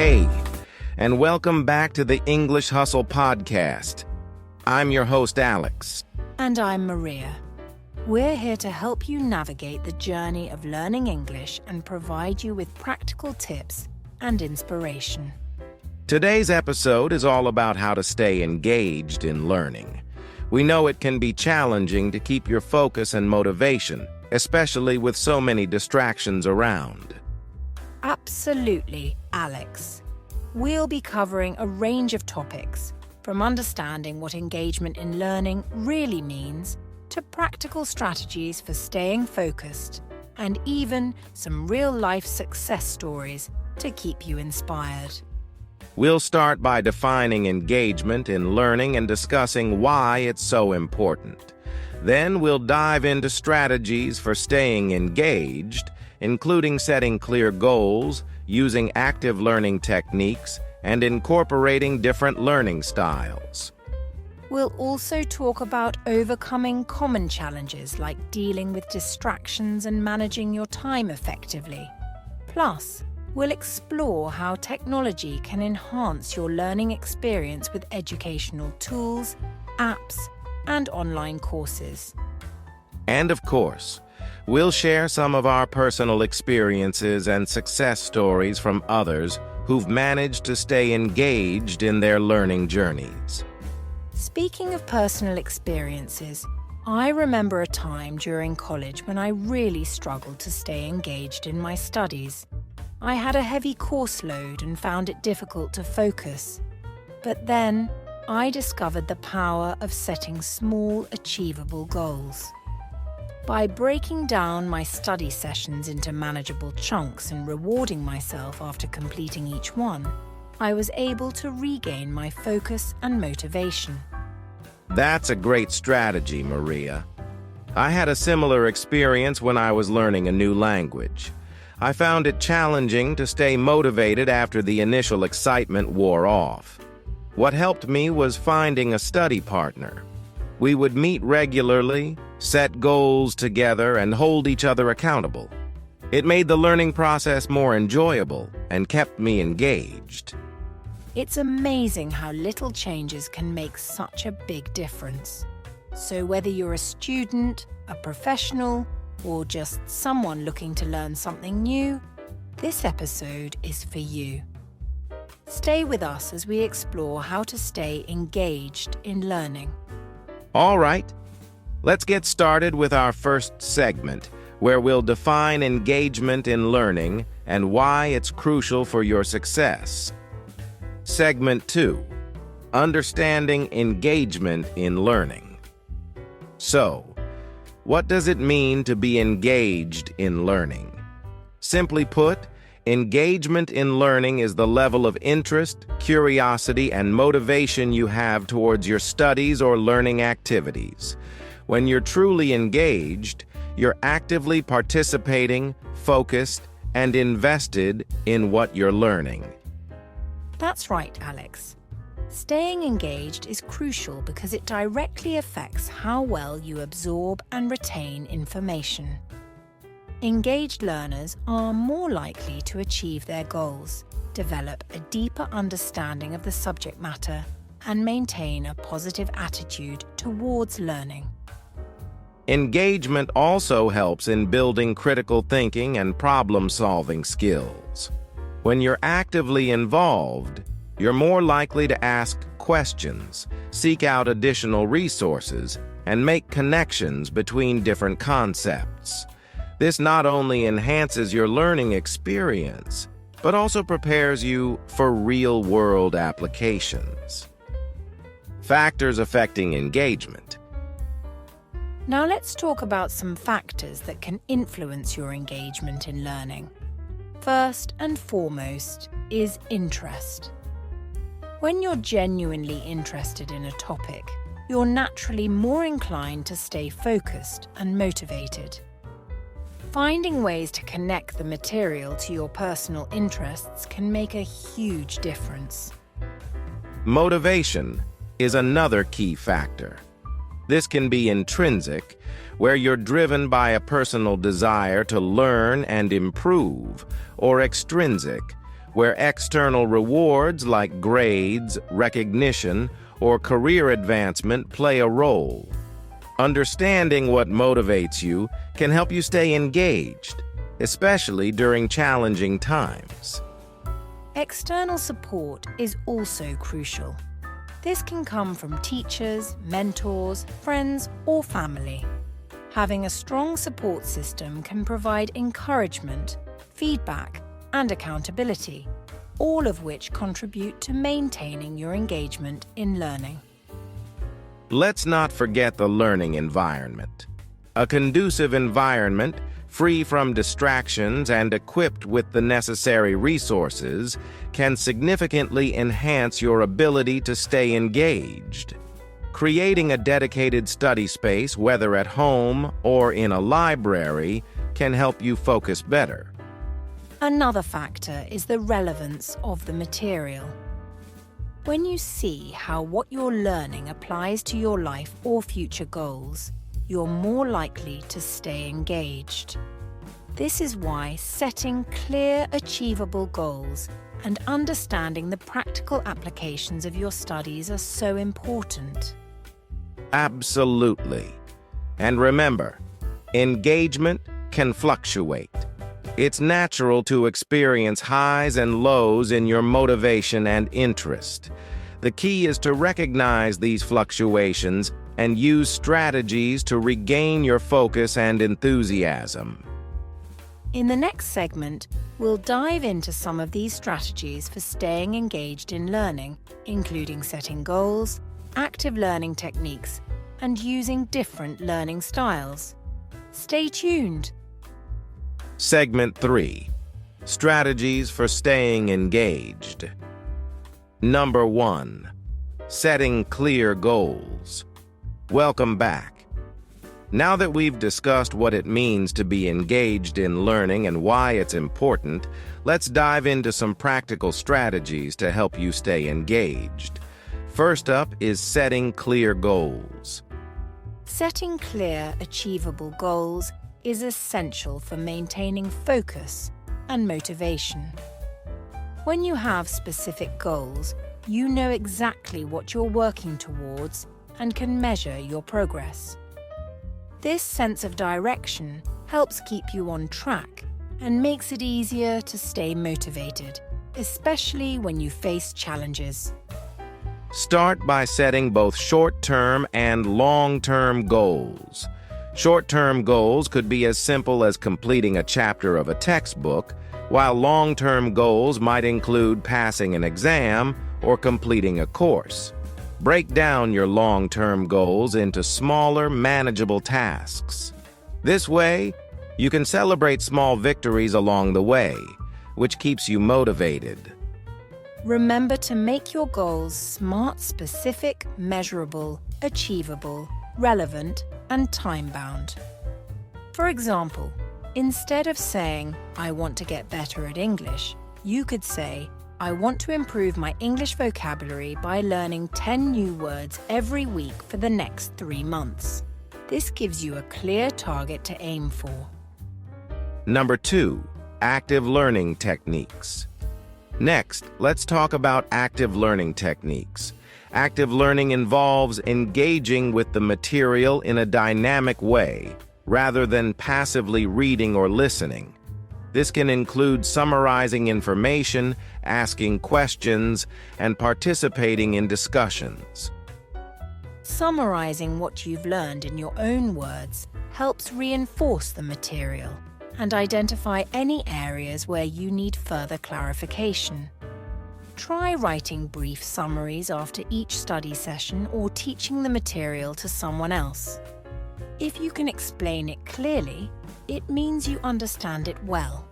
Hey, and welcome back to the English Hustle podcast. I'm your host, Alex. And I'm Maria. We're here to help you navigate the journey of learning English and provide you with practical tips and inspiration. Today's episode is all about how to stay engaged in learning. We know it can be challenging to keep your focus and motivation, especially with so many distractions around. Absolutely, Alex. We'll be covering a range of topics, from understanding what engagement in learning really means to practical strategies for staying focused, and even some real-life success stories to keep you inspired. We'll start by defining engagement in learning and discussing why it's so important. Then we'll dive into strategies for staying engaged, including setting clear goals, using active learning techniques, and incorporating different learning styles. We'll also talk about overcoming common challenges like dealing with distractions and managing your time effectively. Plus, we'll explore how technology can enhance your learning experience with educational tools, apps, and online courses. And of course, we'll share some of our personal experiences and success stories from others who've managed to stay engaged in their learning journeys. Speaking of personal experiences, I remember a time during college when I really struggled to stay engaged in my studies. I had a heavy course load and found it difficult to focus. But then, I discovered the power of setting small, achievable goals. By breaking down my study sessions into manageable chunks and rewarding myself after completing each one, I was able to regain my focus and motivation. That's a great strategy, Maria. I had a similar experience when I was learning a new language. I found it challenging to stay motivated after the initial excitement wore off. What helped me was finding a study partner. We would meet regularly, set goals together, and hold each other accountable. It made the learning process more enjoyable and kept me engaged. It's amazing how little changes can make such a big difference. So whether you're a student, a professional, or just someone looking to learn something new, this episode is for you. Stay with us as we explore how to stay engaged in learning. All right, let's get started with our first segment, where we'll define engagement in learning and why it's crucial for your success. Segment 2, Understanding Engagement in Learning. So, what does it mean to be engaged in learning? Simply put, engagement in learning is the level of interest, curiosity, and motivation you have towards your studies or learning activities. When you're truly engaged, you're actively participating, focused, and invested in what you're learning. That's right, Alex. Staying engaged is crucial because it directly affects how well you absorb and retain information. Engaged learners are more likely to achieve their goals, develop a deeper understanding of the subject matter, and maintain a positive attitude towards learning. Engagement also helps in building critical thinking and problem-solving skills. When you're actively involved, you're more likely to ask questions, seek out additional resources, and make connections between different concepts. This not only enhances your learning experience, but also prepares you for real-world applications. Factors affecting engagement. Now let's talk about some factors that can influence your engagement in learning. First and foremost is interest. When you're genuinely interested in a topic, you're naturally more inclined to stay focused and motivated. Finding ways to connect the material to your personal interests can make a huge difference. Motivation is another key factor. This can be intrinsic, where you're driven by a personal desire to learn and improve, or extrinsic, where external rewards like grades, recognition, or career advancement play a role. Understanding what motivates you can help you stay engaged, especially during challenging times. External support is also crucial. This can come from teachers, mentors, friends, or family. Having a strong support system can provide encouragement, feedback, and accountability, all of which contribute to maintaining your engagement in learning. Let's not forget the learning environment. A conducive environment, free from distractions and equipped with the necessary resources, can significantly enhance your ability to stay engaged. Creating a dedicated study space, whether at home or in a library, can help you focus better. Another factor is the relevance of the material. When you see how what you're learning applies to your life or future goals, you're more likely to stay engaged. This is why setting clear, achievable goals and understanding the practical applications of your studies are so important. Absolutely. And remember, engagement can fluctuate. It's natural to experience highs and lows in your motivation and interest. The key is to recognize these fluctuations and use strategies to regain your focus and enthusiasm. In the next segment, we'll dive into some of these strategies for staying engaged in learning, including setting goals, active learning techniques, and using different learning styles. Stay tuned! Segment 3. Strategies for staying engaged. Number 1. Setting clear goals. Welcome back. Now that we've discussed what it means to be engaged in learning and why it's important, let's dive into some practical strategies to help you stay engaged. First up is setting clear goals. Setting clear, achievable goals is essential for maintaining focus and motivation. When you have specific goals, you know exactly what you're working towards and can measure your progress. This sense of direction helps keep you on track and makes it easier to stay motivated, especially when you face challenges. Start by setting both short-term and long-term goals. Short-term goals could be as simple as completing a chapter of a textbook, while long-term goals might include passing an exam or completing a course. Break down your long-term goals into smaller, manageable tasks. This way, you can celebrate small victories along the way, which keeps you motivated. Remember to make your goals SMART, specific, measurable, achievable, relevant, and time-bound. For example, instead of saying, "I want to get better at English," you could say, "I want to improve my English vocabulary by learning 10 new words every week for the next 3 months." This gives you a clear target to aim for. Number 2. Active learning techniques. Next, let's talk about active learning techniques. Active learning involves engaging with the material in a dynamic way, rather than passively reading or listening. This can include summarizing information, asking questions, and participating in discussions. Summarizing what you've learned in your own words helps reinforce the material and identify any areas where you need further clarification. Try writing brief summaries after each study session or teaching the material to someone else. If you can explain it clearly, it means you understand it well.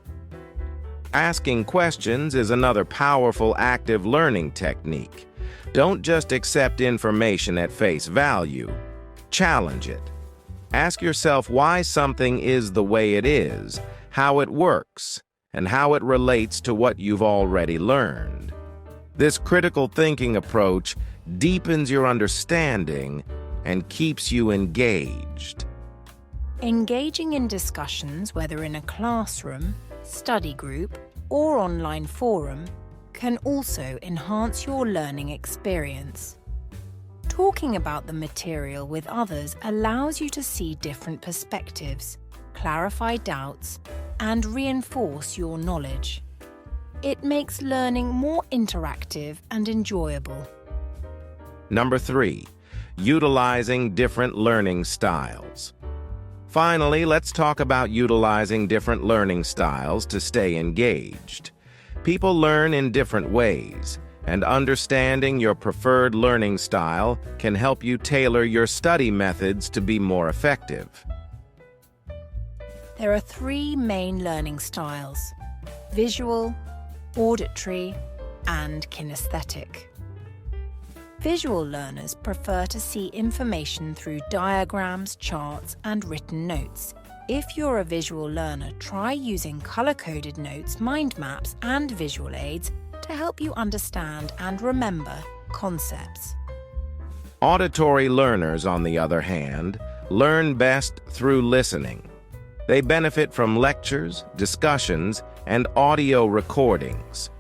Asking questions is another powerful active learning technique. Don't just accept information at face value. Challenge it. Ask yourself why something is the way it is, how it works, and how it relates to what you've already learned. This critical thinking approach deepens your understanding and keeps you engaged. Engaging in discussions, whether in a classroom, study group, or online forum can also enhance your learning experience. Talking about the material with others allows you to see different perspectives, clarify doubts, and reinforce your knowledge. It makes learning more interactive and enjoyable. Number 3, utilizing different learning styles. Finally, let's talk about utilizing different learning styles to stay engaged. People learn in different ways, and understanding your preferred learning style can help you tailor your study methods to be more effective. There are 3 main learning styles: visual, auditory, and kinesthetic. Visual learners prefer to see information through diagrams, charts, and written notes. If you're a visual learner, try using color-coded notes, mind maps, and visual aids to help you understand and remember concepts. Auditory learners, on the other hand, learn best through listening. They benefit from lectures, discussions, and audio recordings.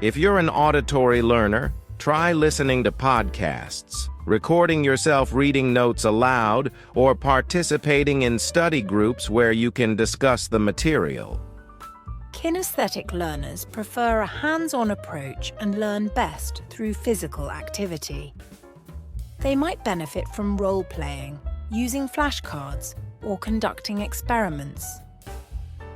If you're an auditory learner, try listening to podcasts, recording yourself reading notes aloud, or participating in study groups where you can discuss the material. Kinesthetic learners prefer a hands-on approach and learn best through physical activity. They might benefit from role-playing, using flashcards, or conducting experiments.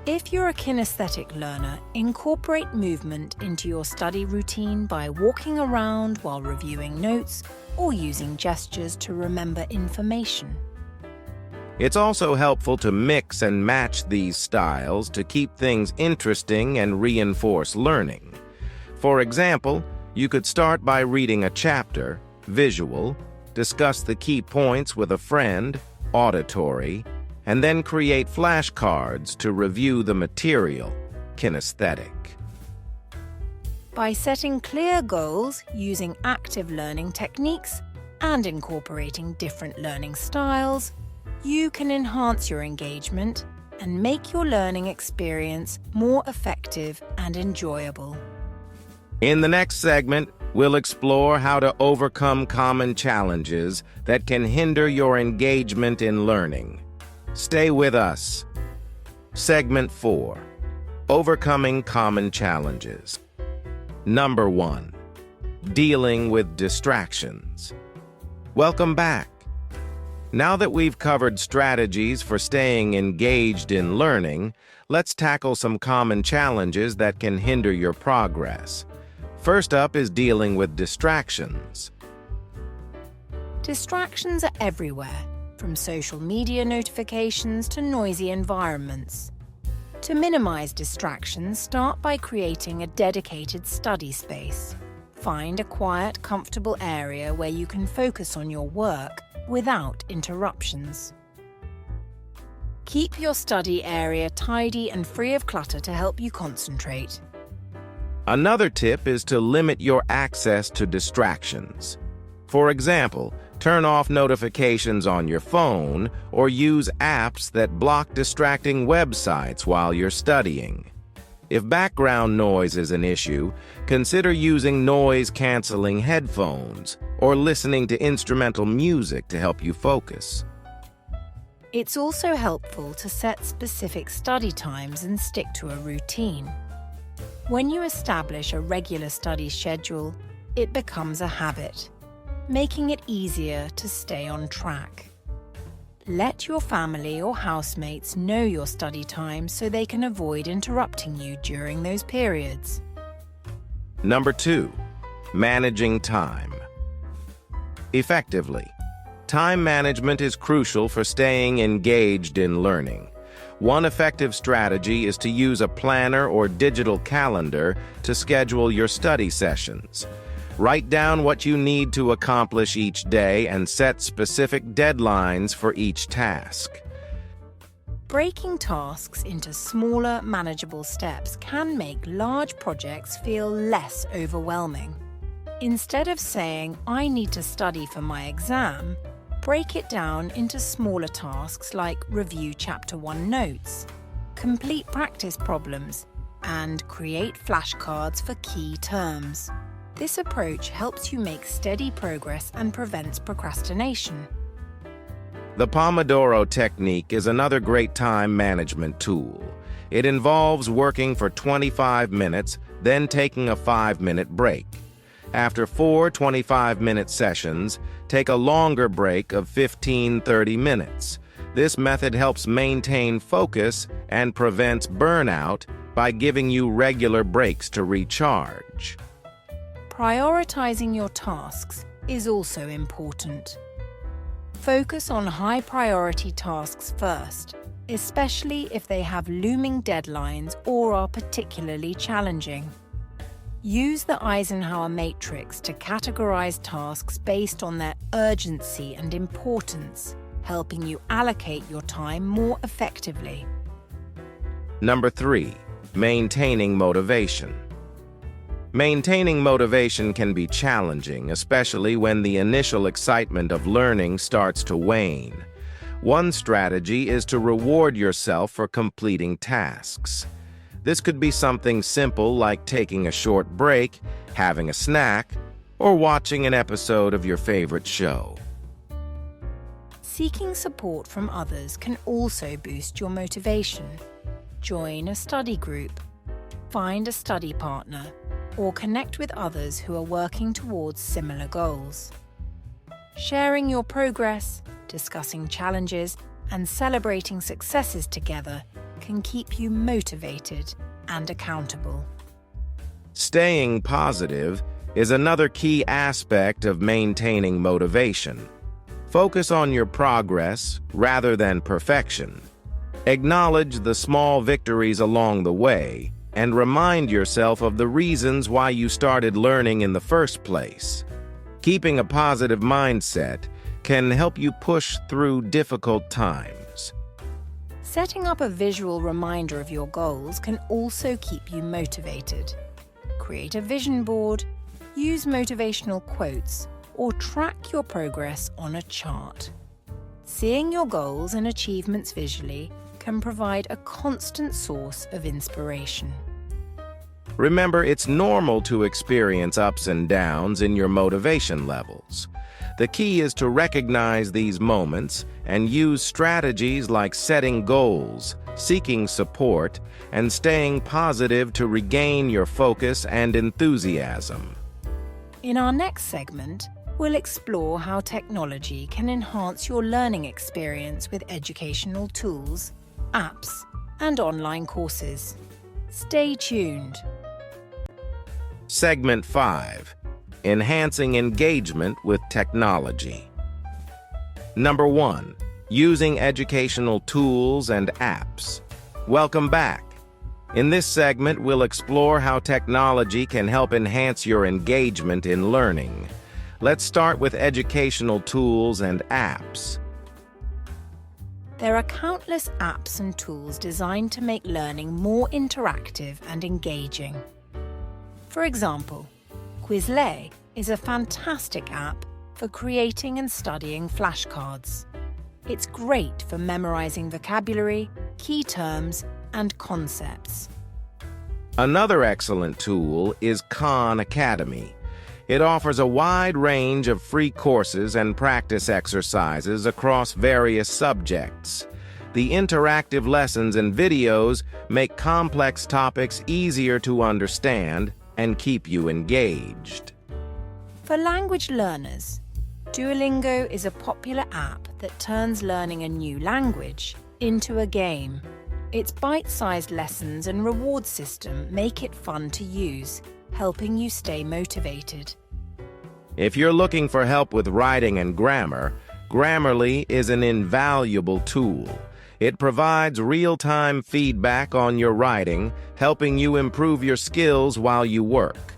If you're a kinesthetic learner, incorporate movement into your study routine by walking around while reviewing notes or using gestures to remember information. It's also helpful to mix and match these styles to keep things interesting and reinforce learning. For example, you could start by reading a chapter, visual, discuss the key points with a friend, auditory, and then create flashcards to review the material, kinesthetic. By setting clear goals, using active learning techniques, and incorporating different learning styles, you can enhance your engagement and make your learning experience more effective and enjoyable. In the next segment, we'll explore how to overcome common challenges that can hinder your engagement in learning. Stay with us. Segment 4. Overcoming common challenges. Number 1. Dealing with distractions. Welcome back. Now that we've covered strategies for staying engaged in learning, let's tackle some common challenges that can hinder your progress. First up is dealing with distractions. Distractions are everywhere, from social media notifications to noisy environments. To minimize distractions, start by creating a dedicated study space. Find a quiet, comfortable area where you can focus on your work without interruptions. Keep your study area tidy and free of clutter to help you concentrate. Another tip is to limit your access to distractions. For example, turn off notifications on your phone or use apps that block distracting websites while you're studying. If background noise is an issue, consider using noise-canceling headphones or listening to instrumental music to help you focus. It's also helpful to set specific study times and stick to a routine. When you establish a regular study schedule, it becomes a habit, making it easier to stay on track. Let your family or housemates know your study time so they can avoid interrupting you during those periods. Number 2. Managing time. Effectively, time management is crucial for staying engaged in learning. One effective strategy is to use a planner or digital calendar to schedule your study sessions. Write down what you need to accomplish each day and set specific deadlines for each task. Breaking tasks into smaller, manageable steps can make large projects feel less overwhelming. Instead of saying, "I need to study for my exam," break it down into smaller tasks like review Chapter 1 notes, complete practice problems, and create flashcards for key terms. This approach helps you make steady progress and prevents procrastination. The Pomodoro technique is another great time management tool. It involves working for 25 minutes, then taking a 5-minute break. After 4 25-minute sessions, take a longer break of 15-30 minutes. This method helps maintain focus and prevents burnout by giving you regular breaks to recharge. Prioritizing your tasks is also important. Focus on high-priority tasks first, especially if they have looming deadlines or are particularly challenging. Use the Eisenhower matrix to categorize tasks based on their urgency and importance, helping you allocate your time more effectively. Number 3, maintaining motivation. Maintaining motivation can be challenging, especially when the initial excitement of learning starts to wane. One strategy is to reward yourself for completing tasks. This could be something simple like taking a short break, having a snack, or watching an episode of your favorite show. Seeking support from others can also boost your motivation. Join a study group, find a study partner, or connect with others who are working towards similar goals. Sharing your progress, discussing challenges, and celebrating successes together can keep you motivated and accountable. Staying positive is another key aspect of maintaining motivation. Focus on your progress rather than perfection. Acknowledge the small victories along the way and remind yourself of the reasons why you started learning in the first place. Keeping a positive mindset can help you push through difficult times. Setting up a visual reminder of your goals can also keep you motivated. Create a vision board, use motivational quotes, or track your progress on a chart. Seeing your goals and achievements visually can provide a constant source of inspiration. Remember, it's normal to experience ups and downs in your motivation levels. The key is to recognize these moments and use strategies like setting goals, seeking support, and staying positive to regain your focus and enthusiasm. In our next segment, we'll explore how technology can enhance your learning experience with educational tools, apps, and online courses. Stay tuned. Segment 5. Enhancing engagement with technology. Number 1. Using educational tools and apps. Welcome back. In this segment, we'll explore how technology can help enhance your engagement in learning. Let's start with educational tools and apps. There are countless apps and tools designed to make learning more interactive and engaging. For example, Quizlet is a fantastic app for creating and studying flashcards. It's great for memorizing vocabulary, key terms, and concepts. Another excellent tool is Khan Academy. It offers a wide range of free courses and practice exercises across various subjects. The interactive lessons and videos make complex topics easier to understand and keep you engaged. For language learners, Duolingo is a popular app that turns learning a new language into a game. Its bite-sized lessons and reward system make it fun to use, helping you stay motivated. If you're looking for help with writing and grammar, Grammarly is an invaluable tool. It provides real-time feedback on your writing, helping you improve your skills while you work.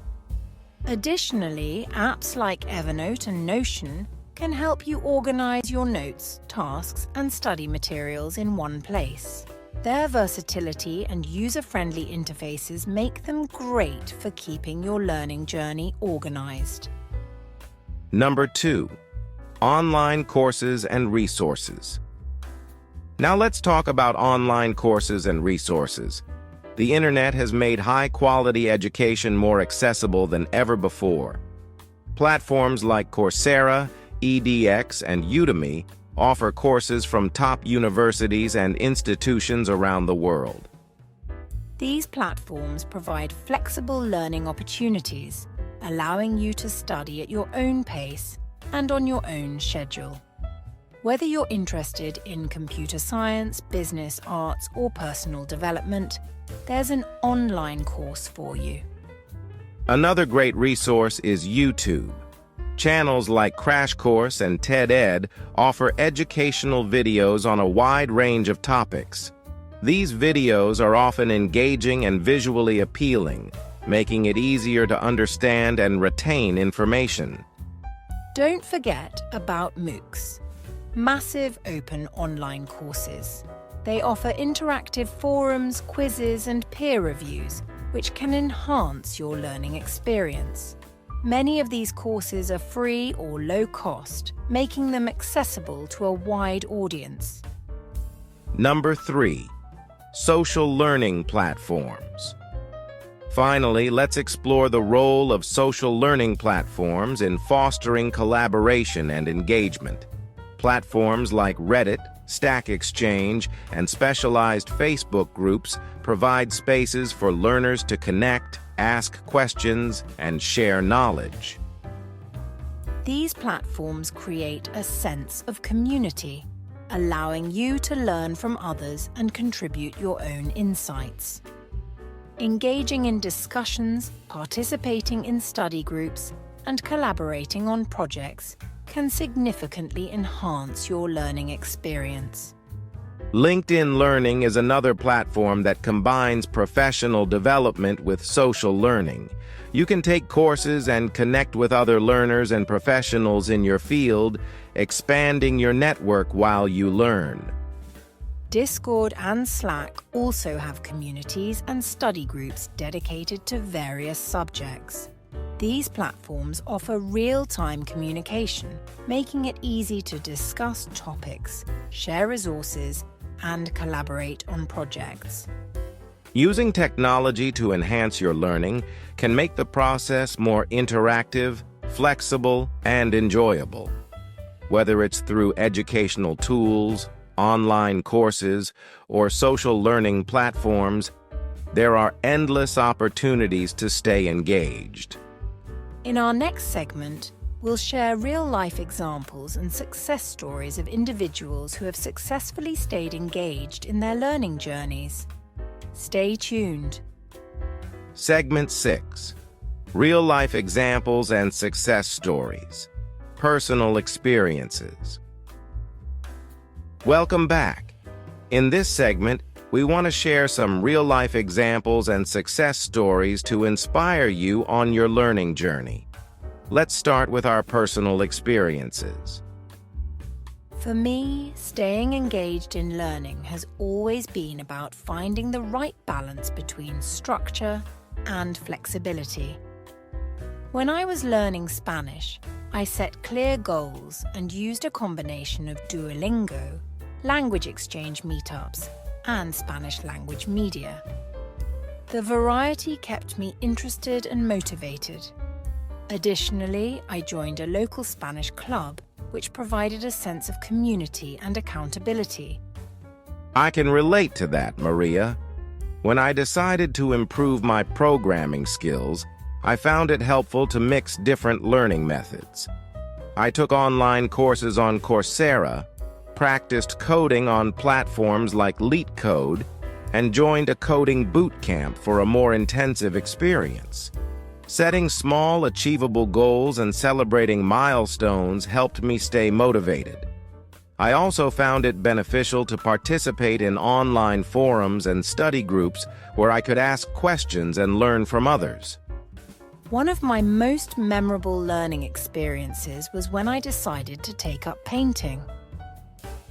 Additionally, apps like Evernote and Notion can help you organize your notes, tasks, and study materials in one place. Their versatility and user-friendly interfaces make them great for keeping your learning journey organized. Number 2. Online courses and resources. Now let's talk about online courses and resources. The internet has made high-quality education more accessible than ever before. Platforms like Coursera, edX, and Udemy offer courses from top universities and institutions around the world. These platforms provide flexible learning opportunities, allowing you to study at your own pace and on your own schedule. Whether you're interested in computer science, business, arts, or personal development, there's an online course for you. Another great resource is YouTube. Channels like Crash Course and TED-Ed offer educational videos on a wide range of topics. These videos are often engaging and visually appealing, making it easier to understand and retain information. Don't forget about MOOCs, massive open online courses. They offer interactive forums, quizzes, and peer reviews, which can enhance your learning experience. Many of these courses are free or low cost, making them accessible to a wide audience. Number 3. Social learning platforms. Finally, let's explore the role of social learning platforms in fostering collaboration and engagement. Platforms like Reddit, Stack Exchange, and specialized Facebook groups provide spaces for learners to connect, ask questions, and share knowledge. These platforms create a sense of community, allowing you to learn from others and contribute your own insights. Engaging in discussions, participating in study groups, and collaborating on projects can significantly enhance your learning experience. LinkedIn Learning is another platform that combines professional development with social learning. You can take courses and connect with other learners and professionals in your field, expanding your network while you learn. Discord and Slack also have communities and study groups dedicated to various subjects. These platforms offer real-time communication, making it easy to discuss topics, share resources, and collaborate on projects. Using technology to enhance your learning can make the process more interactive, flexible, and enjoyable. Whether it's through educational tools, online courses, or social learning platforms, there are endless opportunities to stay engaged. In our next segment, we'll share real-life examples and success stories of individuals who have successfully stayed engaged in their learning journeys. Stay tuned. Segment 6. Real-life examples and success stories. Personal experiences. Welcome back. In this segment, we want to share some real-life examples and success stories to inspire you on your learning journey. Let's start with our personal experiences. For me, staying engaged in learning has always been about finding the right balance between structure and flexibility. When I was learning Spanish, I set clear goals and used a combination of Duolingo, language exchange meetups, and Spanish language media. The variety kept me interested and motivated. Additionally, I joined a local Spanish club, which provided a sense of community and accountability. I can relate to that, Maria. When I decided to improve my programming skills, I found it helpful to mix different learning methods. I took online courses on Coursera, practiced coding on platforms like LeetCode, and joined a coding boot camp for a more intensive experience. Setting small, achievable goals and celebrating milestones helped me stay motivated. I also found it beneficial to participate in online forums and study groups where I could ask questions and learn from others. One of my most memorable learning experiences was when I decided to take up painting.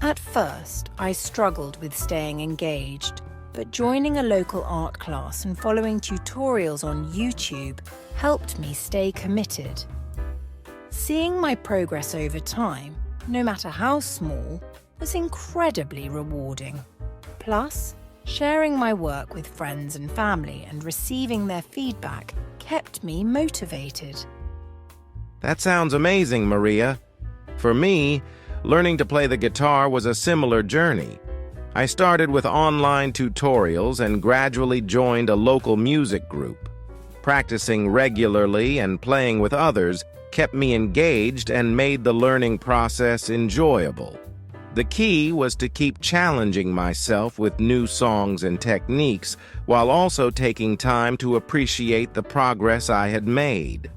At first, I struggled with staying engaged, but joining a local art class and following tutorials on YouTube helped me stay committed. Seeing my progress over time, no matter how small, was incredibly rewarding. Plus, Sharing my work with friends and family and receiving their feedback kept me motivated. That sounds amazing, Maria. For me, learning to play the guitar was a similar journey. I started with online tutorials and gradually joined a local music group. Practicing regularly and playing with others kept me engaged and made the learning process enjoyable. The key was to keep challenging myself with new songs and techniques while also taking time to appreciate the progress I had made.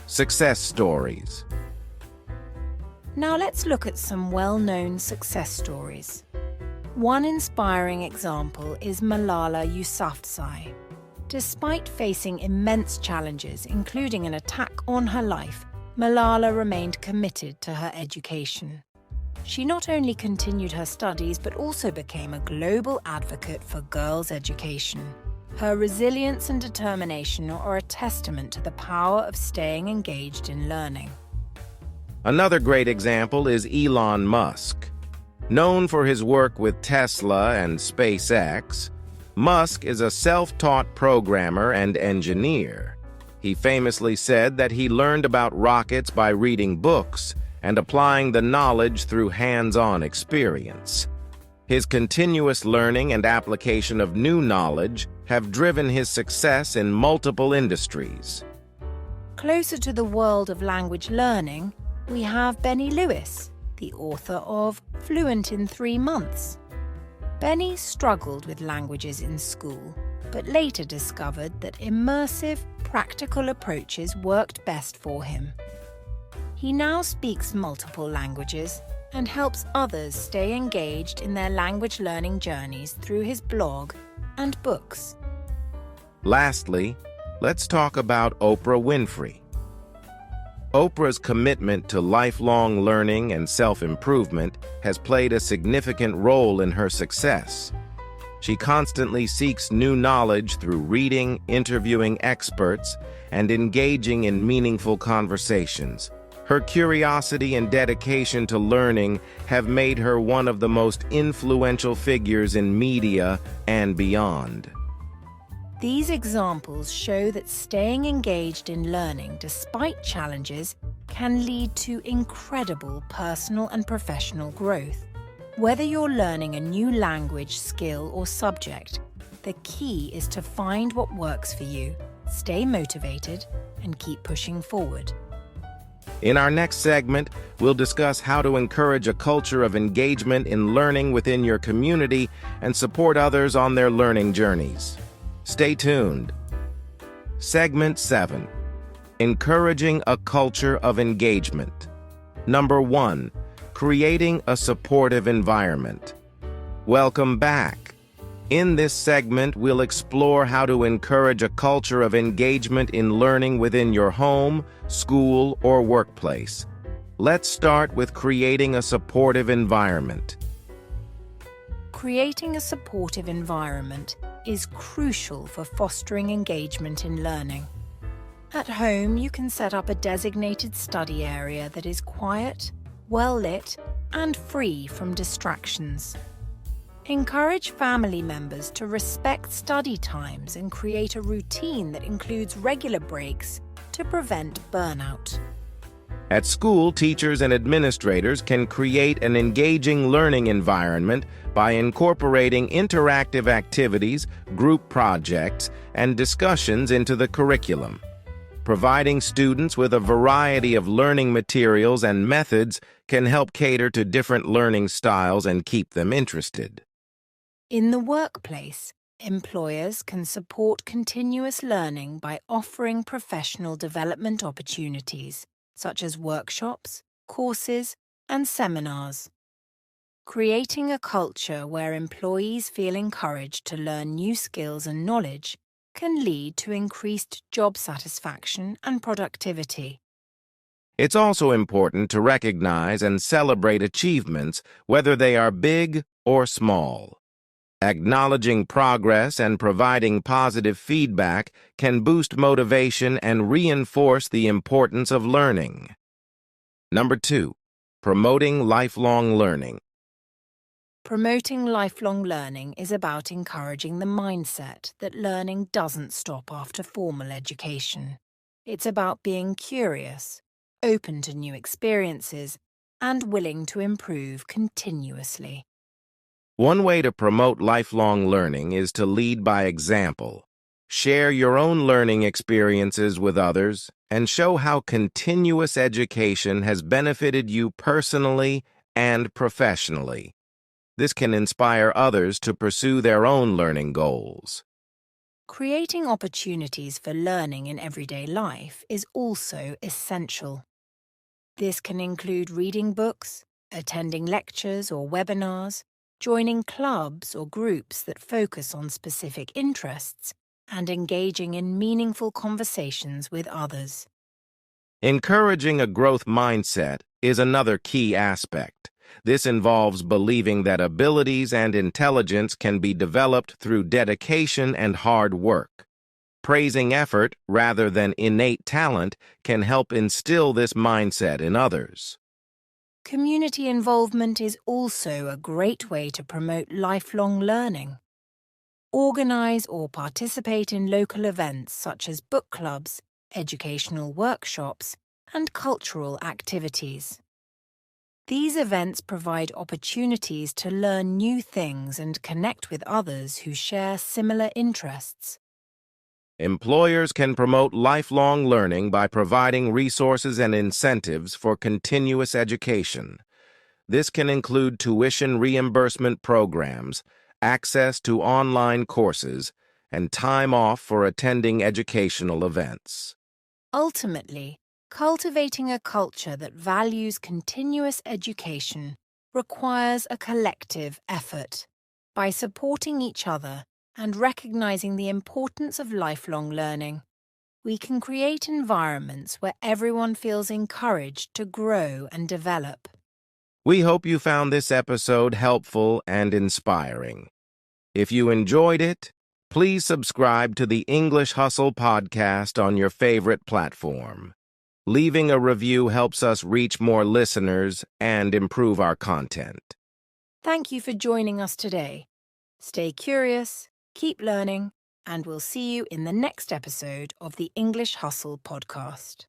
Success stories. Now let's look at some well-known success stories. One inspiring example is Malala Yousafzai. Despite facing immense challenges, including an attack on her life, Malala remained committed to her education. She not only continued her studies but also became a global advocate for girls' education. Her resilience and determination are a testament to the power of staying engaged in learning. Another great example is Elon Musk. Known for his work with Tesla and SpaceX, Musk is a self-taught programmer and engineer. He famously said that he learned about rockets by reading books and applying the knowledge through hands-on experience. His continuous learning and application of new knowledge have driven his success in multiple industries. Closer to the world of language learning, we have Benny Lewis, the author of Fluent in 3 Months. Benny struggled with languages in school, but later discovered that immersive, practical approaches worked best for him. He now speaks multiple languages and helps others stay engaged in their language learning journeys through his blog and books. Lastly, let's talk about Oprah Winfrey. Oprah's commitment to lifelong learning and self-improvement has played a significant role in her success. She constantly seeks new knowledge through reading, interviewing experts, and engaging in meaningful conversations. Her curiosity and dedication to learning have made her one of the most influential figures in media and beyond. These examples show that staying engaged in learning despite challenges can lead to incredible personal and professional growth. Whether you're learning a new language, skill, or subject, the key is to find what works for you, stay motivated, and keep pushing forward. In our next segment, we'll discuss how to encourage a culture of engagement in learning within your community and support others on their learning journeys. Stay tuned. Segment 7. Encouraging a culture of engagement. Number 1. Creating a supportive environment. Welcome back. In this segment, we'll explore how to encourage a culture of engagement in learning within your home, school, or workplace. Let's start with creating a supportive environment. Creating a supportive environment is crucial for fostering engagement in learning. At home, you can set up a designated study area that is quiet, well-lit, and free from distractions. Encourage family members to respect study times and create a routine that includes regular breaks to prevent burnout. At school, teachers and administrators can create an engaging learning environment by incorporating interactive activities, group projects, and discussions into the curriculum. Providing students with a variety of learning materials and methods can help cater to different learning styles and keep them interested. In the workplace, employers can support continuous learning by offering professional development opportunities, such as workshops, courses, and seminars. Creating a culture where employees feel encouraged to learn new skills and knowledge can lead to increased job satisfaction and productivity. It's also important to recognize and celebrate achievements, whether they are big or small. Acknowledging progress and providing positive feedback can boost motivation and reinforce the importance of learning. Number 2, promoting lifelong learning. Promoting lifelong learning is about encouraging the mindset that learning doesn't stop after formal education. It's about being curious, open to new experiences, and willing to improve continuously. One way to promote lifelong learning is to lead by example. Share your own learning experiences with others and show how continuous education has benefited you personally and professionally. This can inspire others to pursue their own learning goals. Creating opportunities for learning in everyday life is also essential. This can include reading books, attending lectures or webinars, joining clubs or groups that focus on specific interests, and engaging in meaningful conversations with others. Encouraging a growth mindset is another key aspect. This involves believing that abilities and intelligence can be developed through dedication and hard work. Praising effort rather than innate talent can help instill this mindset in others. Community involvement is also a great way to promote lifelong learning. Organize or participate in local events such as book clubs, educational workshops, and cultural activities. These events provide opportunities to learn new things and connect with others who share similar interests. Employers can promote lifelong learning by providing resources and incentives for continuous education. This can include tuition reimbursement programs, access to online courses, and time off for attending educational events. Ultimately, cultivating a culture that values continuous education requires a collective effort. By supporting each other and recognizing the importance of lifelong learning, we can create environments where everyone feels encouraged to grow and develop. We hope you found this episode helpful and inspiring. If you enjoyed it, please subscribe to the English Hustle podcast on your favorite platform. Leaving a review helps us reach more listeners and improve our content. Thank you for joining us today. Stay curious, keep learning, and we'll see you in the next episode of the English Hustle podcast.